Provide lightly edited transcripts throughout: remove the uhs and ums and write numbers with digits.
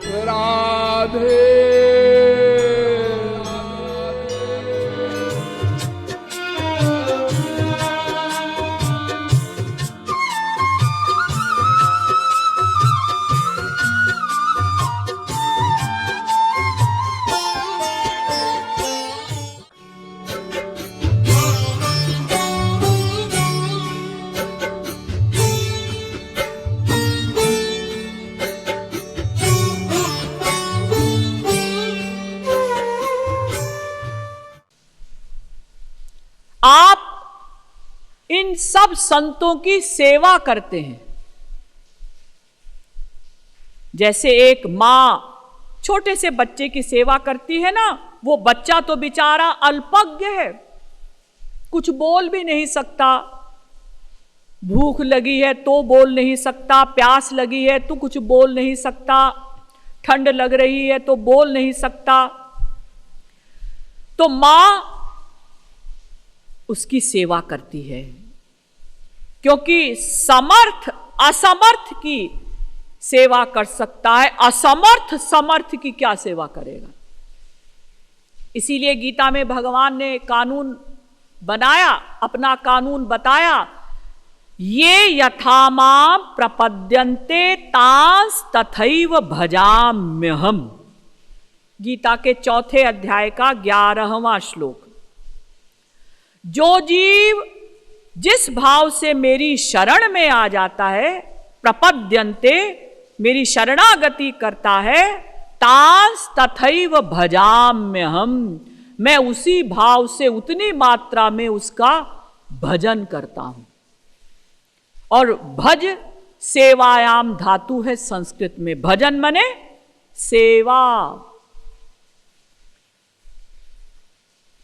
राधे। आप इन सब संतों की सेवा करते हैं। जैसे एक मां छोटे से बच्चे की सेवा करती है ना, वो बच्चा तो बेचारा अल्पज्ञ है, कुछ बोल भी नहीं सकता, भूख लगी है तो बोल नहीं सकता, प्यास लगी है तो कुछ बोल नहीं सकता, ठंड लग रही है तो बोल नहीं सकता। तो मां उसकी सेवा करती है, क्योंकि समर्थ असमर्थ की सेवा कर सकता है, असमर्थ समर्थ की क्या सेवा करेगा। इसीलिए गीता में भगवान ने कानून बनाया, अपना कानून बताया, ये यथा मां प्रपद्यन्ते तांस तथैव भजाम्यहम्। गीता के 4 अध्याय का 11वां श्लोक। जो जीव जिस भाव से मेरी शरण में आ जाता है, प्रपद्यन्ते मेरी शरणागति करता है, तांस तथैव भजाम्यहम्, मैं उसी भाव से उतनी मात्रा में उसका भजन करता हूं। और भज सेवायाम धातु है संस्कृत में, भजन मने सेवा।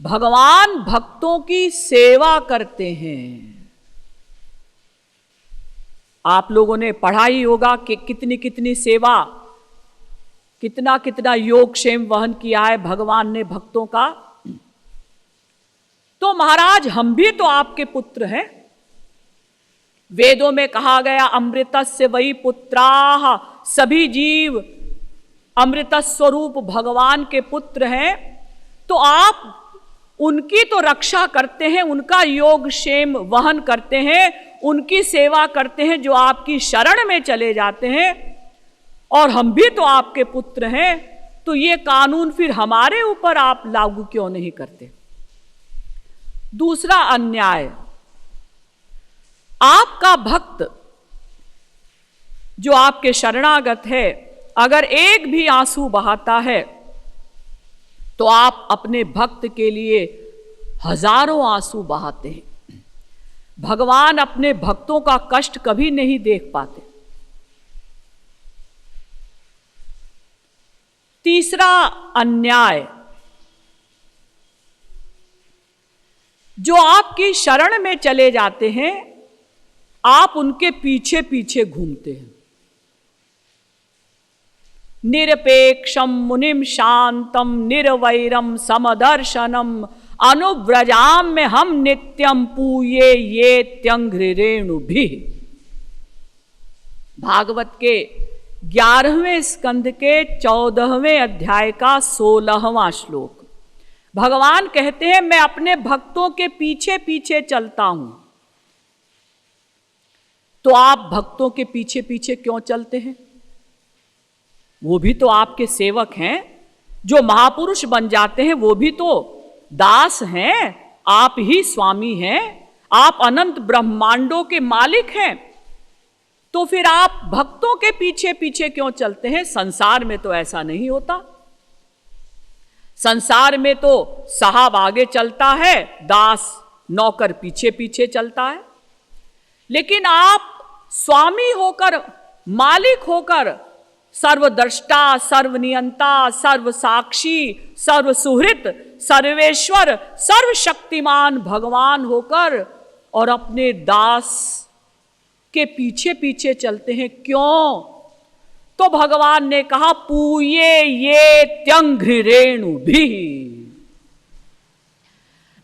भगवान भक्तों की सेवा करते हैं। आप लोगों ने पढ़ा ही होगा कि कितनी कितनी सेवा, कितना कितना योगक्षेम वहन किया है भगवान ने भक्तों का। तो महाराज हम भी तो आपके पुत्र हैं। वेदों में कहा गया अमृतस्य वही पुत्राः, सभी जीव अमृत स्वरूप भगवान के पुत्र हैं। तो आप उनकी तो रक्षा करते हैं, उनका योगक्षेम वहन करते हैं, उनकी सेवा करते हैं जो आपकी शरण में चले जाते हैं। और हम भी तो आपके पुत्र हैं, तो ये कानून फिर हमारे ऊपर आप लागू क्यों नहीं करते। दूसरा अन्याय, आपका भक्त जो आपके शरणागत है, अगर एक भी आंसू बहाता है तो आप अपने भक्त के लिए हजारों आंसू बहाते हैं। भगवान अपने भक्तों का कष्ट कभी नहीं देख पाते। तीसरा अन्याय, जो आपकी शरण में चले जाते हैं, आप उनके पीछे पीछे घूमते हैं। निरपेक्षम मुनिम शांतम निर्वैरम समदर्शनम अनुव्रजाम्य हम नित्यम पूये ये त्यंघ्रिरेणु भी। भागवत के 11वें स्कंद के 14वें अध्याय का 16वां श्लोक। भगवान कहते हैं मैं अपने भक्तों के पीछे पीछे चलता हूं। तो आप भक्तों के पीछे पीछे क्यों चलते हैं? वो भी तो आपके सेवक हैं। जो महापुरुष बन जाते हैं वो भी तो दास हैं, आप ही स्वामी हैं, आप अनंत ब्रह्मांडों के मालिक हैं। तो फिर आप भक्तों के पीछे पीछे क्यों चलते हैं? संसार में तो ऐसा नहीं होता। संसार में तो साहब आगे चलता है, दास नौकर पीछे पीछे चलता है। लेकिन आप स्वामी होकर, मालिक होकर, सर्वद्रष्टा, सर्वनियंता, सर्वसाक्षी, सर्वसुहृत, सर्वेश्वर, सर्वशक्तिमान भगवान होकर और अपने दास के पीछे पीछे चलते हैं। क्यों? तो भगवान ने कहा पूये ये त्यंघ्रिरेणु भी।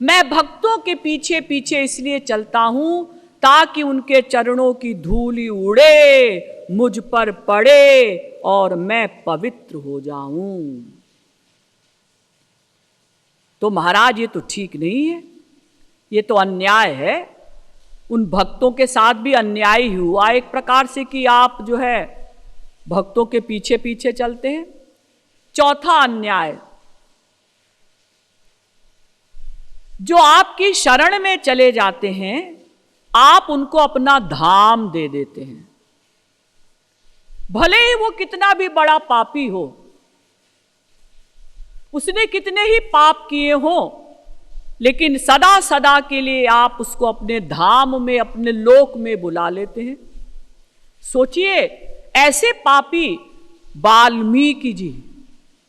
मैं भक्तों के पीछे पीछे इसलिए चलता हूं ताकि उनके चरणों की धूली उड़े, मुझ पर पड़े और मैं पवित्र हो जाऊं। तो महाराज ये तो ठीक नहीं है, ये तो अन्याय है। उन भक्तों के साथ भी अन्याय ही हुआ एक प्रकार से कि आप जो है भक्तों के पीछे पीछे चलते हैं। चौथा अन्याय, जो आपकी शरण में चले जाते हैं आप उनको अपना धाम दे देते हैं, भले ही वो कितना भी बड़ा पापी हो, उसने कितने ही पाप किए हों, लेकिन सदा सदा के लिए आप उसको अपने धाम में, अपने लोक में बुला लेते हैं। सोचिए, ऐसे पापी वाल्मीकि जी,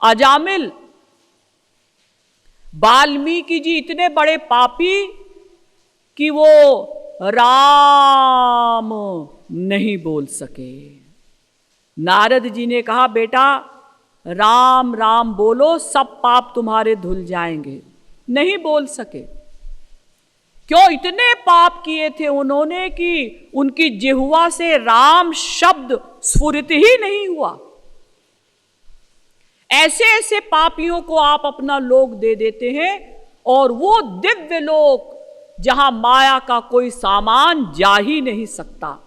अजामिल वाल्मीकि जी इतने बड़े पापी कि वो राम नहीं बोल सके। नारद जी ने कहा, बेटा राम राम बोलो, सब पाप तुम्हारे धुल जाएंगे। नहीं बोल सके। क्यों? इतने पाप किए थे उन्होंने कि उनकी जिह्वा से राम शब्द स्फुरित ही नहीं हुआ। ऐसे ऐसे पापियों को आप अपना लोक दे देते हैं, और वो दिव्य लोक जहां माया का कोई सामान जा ही नहीं सकता।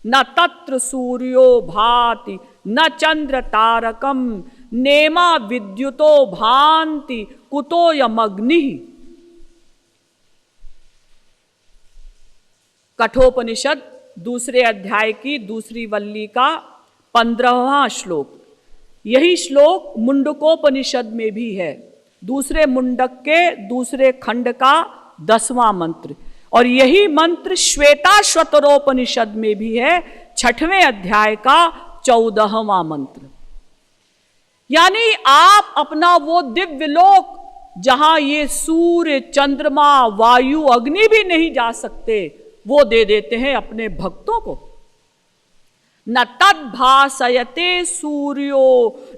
न तत्र सूर्यो भाति न चंद्र तारकम नेमा विद्युतो भांति कुतोयमग्नि। कठोपनिषद दूसरे अध्याय की दूसरी वल्ली का 15वां श्लोक। यही श्लोक मुंडकोपनिषद में भी है, दूसरे मुंडक के दूसरे खंड का 10वां मंत्र। और यही मंत्र श्वेताश्वतरोपनिषद में भी है, 6वें अध्याय का 14वां मंत्र। यानी आप अपना वो दिव्य लोक जहां ये सूर्य चंद्रमा वायु अग्नि भी नहीं जा सकते, वो दे देते हैं अपने भक्तों को। न तद्भासयते सूर्यो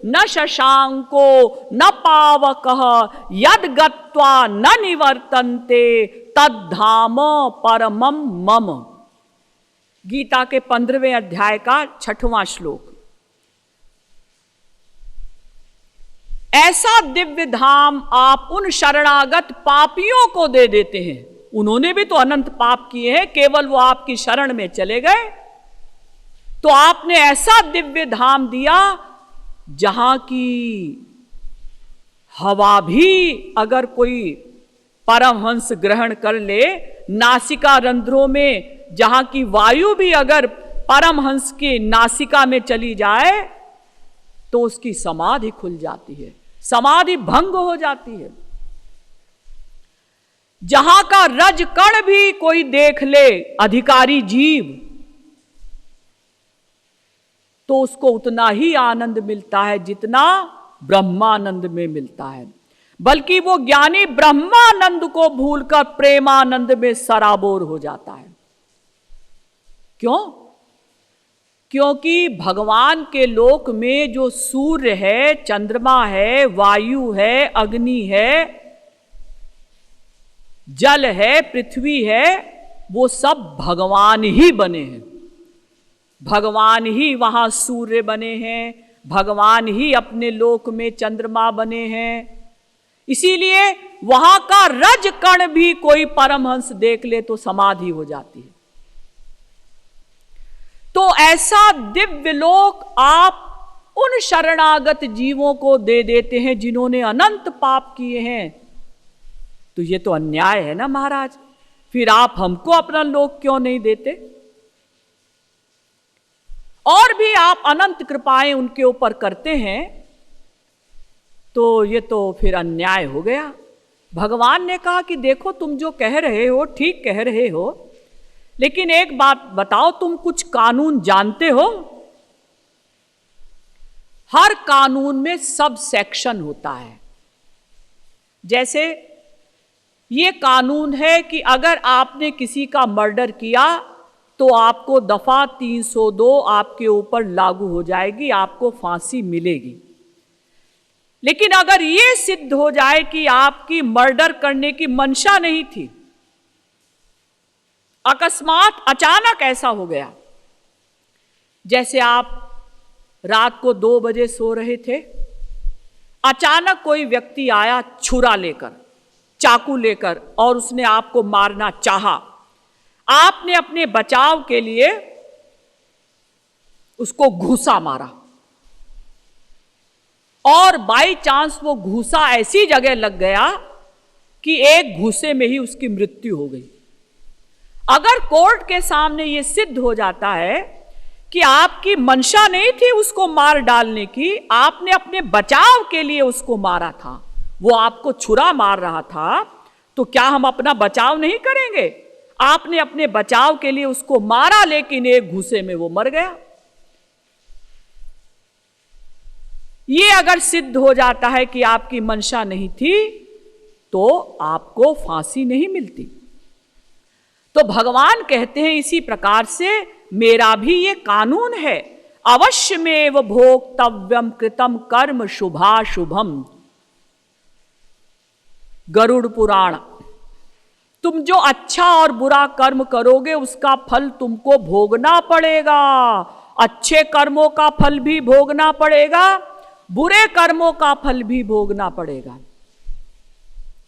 न शशांको न पावकः यद गत्वा न निवर्तन्ते तद्धाम परमं मम। गीता के 15वें अध्याय का 6वां श्लोक। ऐसा दिव्य धाम आप उन शरणागत पापियों को दे देते हैं। उन्होंने भी तो अनंत पाप किए हैं, केवल वो आपकी शरण में चले गए, तो आपने ऐसा दिव्य धाम दिया जहां की हवा भी अगर कोई परमहंस ग्रहण कर ले, नासिका रंध्रों में जहां की वायु भी अगर परमहंस की नासिका में चली जाए तो उसकी समाधि खुल जाती है, समाधि भंग हो जाती है। जहां का रज कण भी कोई देख ले अधिकारी जीव, तो उसको उतना ही आनंद मिलता है जितना ब्रह्मानंद में मिलता है। बल्कि वो ज्ञानी ब्रह्मानंद को भूलकर प्रेमानंद में सराबोर हो जाता है। क्यों? क्योंकि भगवान के लोक में जो सूर्य है, चंद्रमा है, वायु है, अग्नि है, जल है, पृथ्वी है, वो सब भगवान ही बने हैं। भगवान ही वहां सूर्य बने हैं, भगवान ही अपने लोक में चंद्रमा बने हैं। इसीलिए वहां का रज कण भी कोई परमहंस देख ले तो समाधि हो जाती है। तो ऐसा दिव्य लोक आप उन शरणागत जीवों को दे देते हैं जिन्होंने अनंत पाप किए हैं। तो ये तो अन्याय है ना महाराज। फिर आप हमको अपना लोक क्यों नहीं देते? और भी आप अनंत कृपाएं उनके ऊपर करते हैं, तो ये तो फिर अन्याय हो गया। भगवान ने कहा कि देखो, तुम जो कह रहे हो ठीक कह रहे हो, लेकिन एक बात बताओ, तुम कुछ कानून जानते हो? हर कानून में सब सेक्शन होता है। जैसे ये कानून है कि अगर आपने किसी का मर्डर किया तो आपको दफा 302 आपके ऊपर लागू हो जाएगी, आपको फांसी मिलेगी। लेकिन अगर ये सिद्ध हो जाए कि आपकी मर्डर करने की मंशा नहीं थी, अकस्मात अचानक ऐसा हो गया, जैसे आप रात को 2 बजे सो रहे थे, अचानक कोई व्यक्ति आया छुरा लेकर, चाकू लेकर, और उसने आपको मारना चाहा। आपने अपने बचाव के लिए उसको घूंसा मारा, और बाई चांस वो घूंसा ऐसी जगह लग गया कि एक घूंसे में ही उसकी मृत्यु हो गई। अगर कोर्ट के सामने ये सिद्ध हो जाता है कि आपकी मंशा नहीं थी उसको मार डालने की, आपने अपने बचाव के लिए उसको मारा था, वो आपको छुरा मार रहा था, तो क्या हम अपना बचाव नहीं करेंगे? आपने अपने बचाव के लिए उसको मारा, लेकिन एक घूंसे में वो मर गया। ये अगर सिद्ध हो जाता है कि आपकी मंशा नहीं थी, तो आपको फांसी नहीं मिलती। तो भगवान कहते हैं इसी प्रकार से मेरा भी ये कानून है, अवश्यमेव भोक्तव्यम कृतम कर्म शुभाशुभम। गरुड़ पुराण। तुम जो अच्छा और बुरा कर्म करोगे उसका फल तुमको भोगना पड़ेगा। अच्छे कर्मों का फल भी भोगना पड़ेगा, बुरे कर्मों का फल भी भोगना पड़ेगा।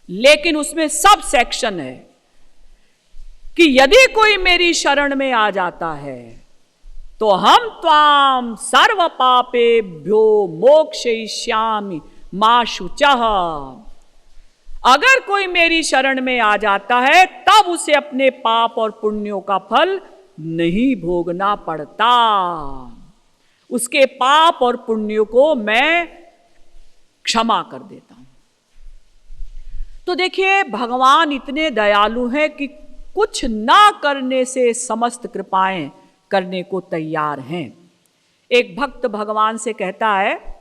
लेकिन उसमें सब सेक्शन है कि यदि कोई मेरी शरण में आ जाता है तो हम त्वाम सर्व पापेभ्यो मोक्षयिष्यामि मा शुचः। अगर कोई मेरी शरण में आ जाता है तब उसे अपने पाप और पुण्यों का फल नहीं भोगना पड़ता, उसके पाप और पुण्यों को मैं क्षमा कर देता हूं। तो देखिए, भगवान इतने दयालु हैं कि कुछ ना करने से समस्त कृपाएं करने को तैयार हैं। एक भक्त भगवान से कहता है,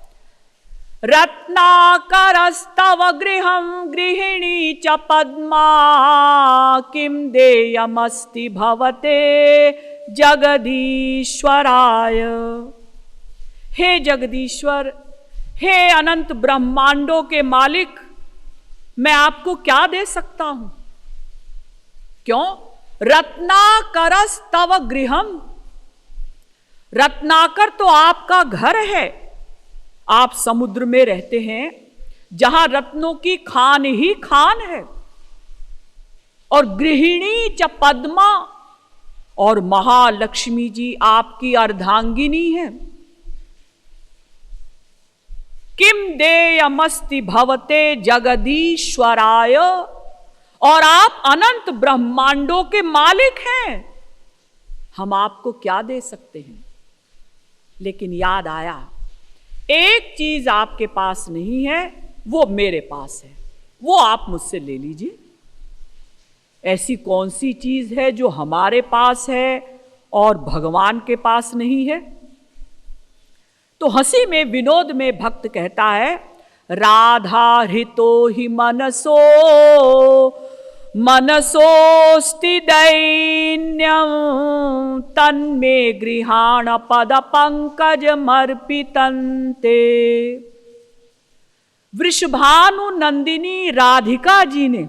रत्नाकरस्तव गृहं गृहिणी च पद्मा किम देयमस्ति भवते जगदीश्वराय। हे जगदीश्वर, हे अनंत ब्रह्मांडों के मालिक, मैं आपको क्या दे सकता हूं? क्यों? रत्नाकरस्तव गृहम। रत्नाकर तो आपका घर है, आप समुद्र में रहते हैं जहां रत्नों की खान ही खान है। और गृहिणी च पद्मा, और महालक्ष्मी जी आपकी अर्धांगिनी है। किम देयमस्ति भवते जगदीश्वराय, और आप अनंत ब्रह्मांडों के मालिक हैं, हम आपको क्या दे सकते हैं? लेकिन याद आया, एक चीज आपके पास नहीं है, वो मेरे पास है, वो आप मुझसे ले लीजिए। ऐसी कौन सी चीज है जो हमारे पास है और भगवान के पास नहीं है? तो हंसी में विनोद में भक्त कहता है, राधा हृतो हि मनसो मनसोस्ति दैन्यं तन्मे गृहाण पद पंकज मर्पितन्ते। वृषभानु नंदिनी राधिका जी ने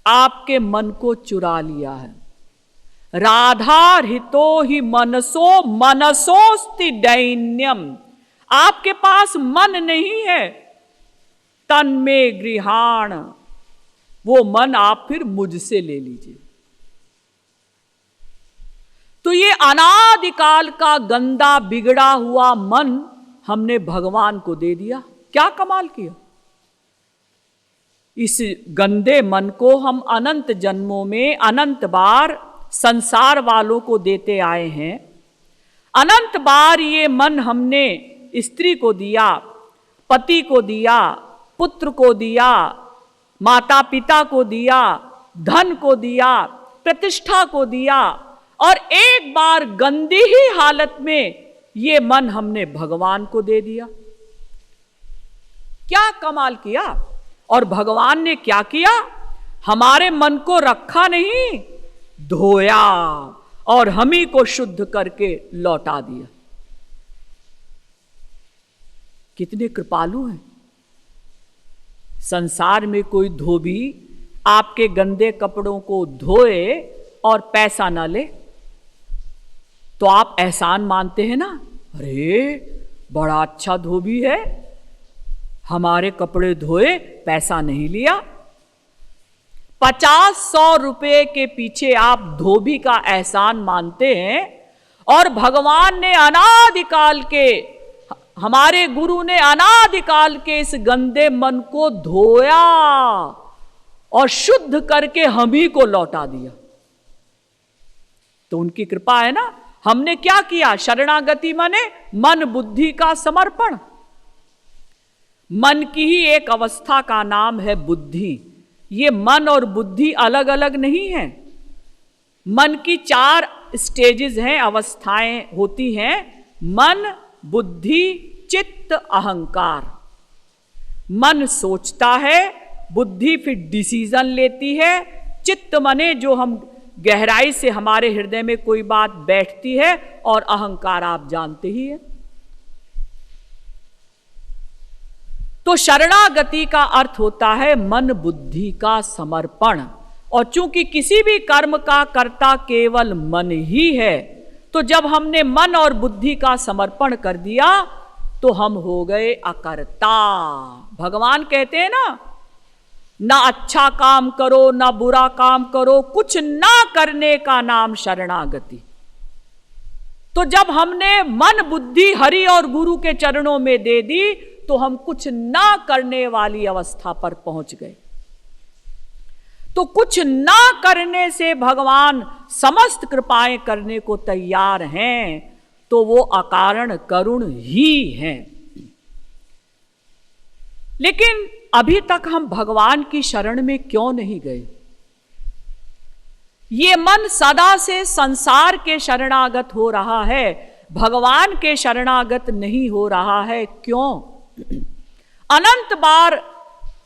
आपके मन को चुरा लिया है। राधा हृतो हि मनसो मनसोस्ति दैन्यम, आपके पास मन नहीं है। तन्मे गृहाण, वो मन आप फिर मुझसे ले लीजिए। तो ये अनादिकाल का गंदा बिगड़ा हुआ मन हमने भगवान को दे दिया। क्या कमाल किया! इस गंदे मन को हम अनंत जन्मों में अनंत बार संसार वालों को देते आए हैं। अनंत बार ये मन हमने स्त्री को दिया, पति को दिया, पुत्र को दिया, माता पिता को दिया, धन को दिया, प्रतिष्ठा को दिया, और एक बार गंदी ही हालत में ये मन हमने भगवान को दे दिया। क्या कमाल किया! और भगवान ने क्या किया? हमारे मन को रखा नहीं, धोया और हम ही को शुद्ध करके लौटा दिया। कितने कृपालु हैं! संसार में कोई धोबी आपके गंदे कपड़ों को धोए और पैसा ना ले तो आप एहसान मानते हैं ना, अरे बड़ा अच्छा धोबी है, हमारे कपड़े धोए, पैसा नहीं लिया। 50-100 रुपए के पीछे आप धोबी का एहसान मानते हैं, और भगवान ने अनादिकाल के, हमारे गुरु ने अनादिकाल के इस गंदे मन को धोया और शुद्ध करके हम ही को लौटा दिया। तो उनकी कृपा है ना। हमने क्या किया? शरणागति माने मन बुद्धि का समर्पण। मन की ही एक अवस्था का नाम है बुद्धि। ये मन और बुद्धि अलग अलग नहीं है। मन की 4 स्टेजेस हैं, अवस्थाएं होती हैं। मन, बुद्धि, चित्त, अहंकार। मन सोचता है, बुद्धि फिर डिसीजन लेती है, चित्त माने जो हम गहराई से हमारे हृदय में कोई बात बैठती है, और अहंकार आप जानते ही हैं। तो शरणागति का अर्थ होता है मन बुद्धि का समर्पण। और चूंकि किसी भी कर्म का कर्ता केवल मन ही है, तो जब हमने मन और बुद्धि का समर्पण कर दिया तो हम हो गए अकर्ता। भगवान कहते हैं ना अच्छा काम करो ना बुरा काम करो, कुछ ना करने का नाम शरणागति। तो जब हमने मन बुद्धि हरि और गुरु के चरणों में दे दी तो हम कुछ ना करने वाली अवस्था पर पहुंच गए। तो कुछ ना करने से भगवान समस्त कृपाएं करने को तैयार हैं, तो वो अकारण करुण ही हैं। लेकिन अभी तक हम भगवान की शरण में क्यों नहीं गए? ये मन सदा से संसार के शरणागत हो रहा है, भगवान के शरणागत नहीं हो रहा है। क्यों? अनंत बार,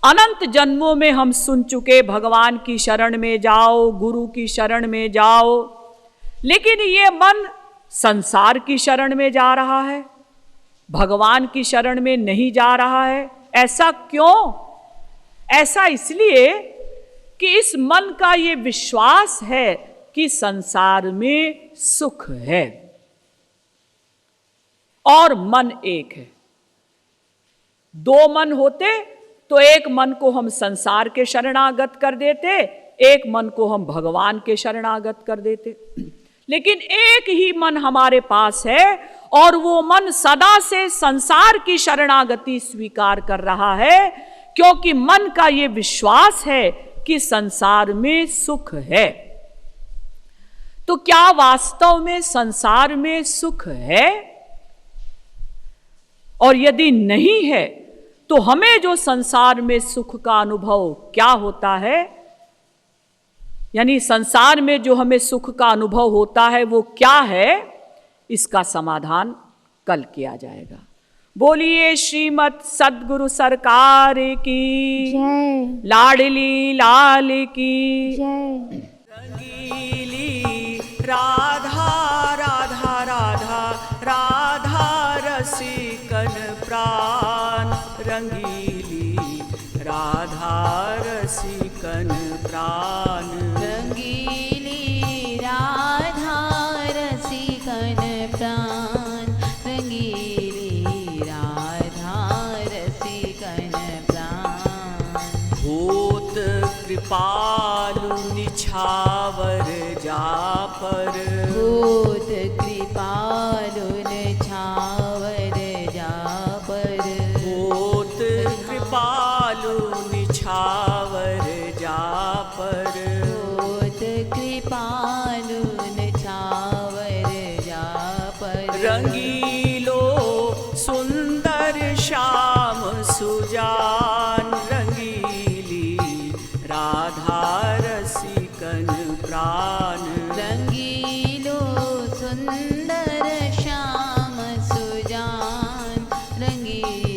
अनंत जन्मों में हम सुन चुके भगवान की शरण में जाओ, गुरु की शरण में जाओ, लेकिन ये मन संसार की शरण में जा रहा है, भगवान की शरण में नहीं जा रहा है। ऐसा क्यों? ऐसा इसलिए कि इस मन का ये विश्वास है कि संसार में सुख है और मन एक है। 2 मन होते तो एक मन को हम संसार के शरणागत कर देते, एक मन को हम भगवान के शरणागत कर देते। लेकिन एक ही मन हमारे पास है और वो मन सदा से संसार की शरणागति स्वीकार कर रहा है, क्योंकि मन का ये विश्वास है कि संसार में सुख है। तो क्या वास्तव में संसार में सुख है? और यदि नहीं है तो हमें जो संसार में सुख का अनुभव क्या होता है, यानी संसार में जो हमें सुख का अनुभव होता है वो क्या है, इसका समाधान कल किया जाएगा। बोलिए श्रीमद सद्गुरु सरकार की जय, लाडली लाल की जय। रंगीली राधा राधा राधा राधा रसिकन प्राण, रंगीली राधा रसिकन प्राण, रंगीली राधा रसिकन प्राण, रंगीली राधा रसिकन प्राण। भूत कृपालु निछावर जापर, भूत कृपालु निछावर जापर, भूत कृपालु निछावर जापर, भूत कृपालु निछावर जापर। रंगीलो सुंदर श्याम सुजान, रंगीली राधा रसिकन प्राण, रंगीलो सुंदर श्याम सुजान, रंगीली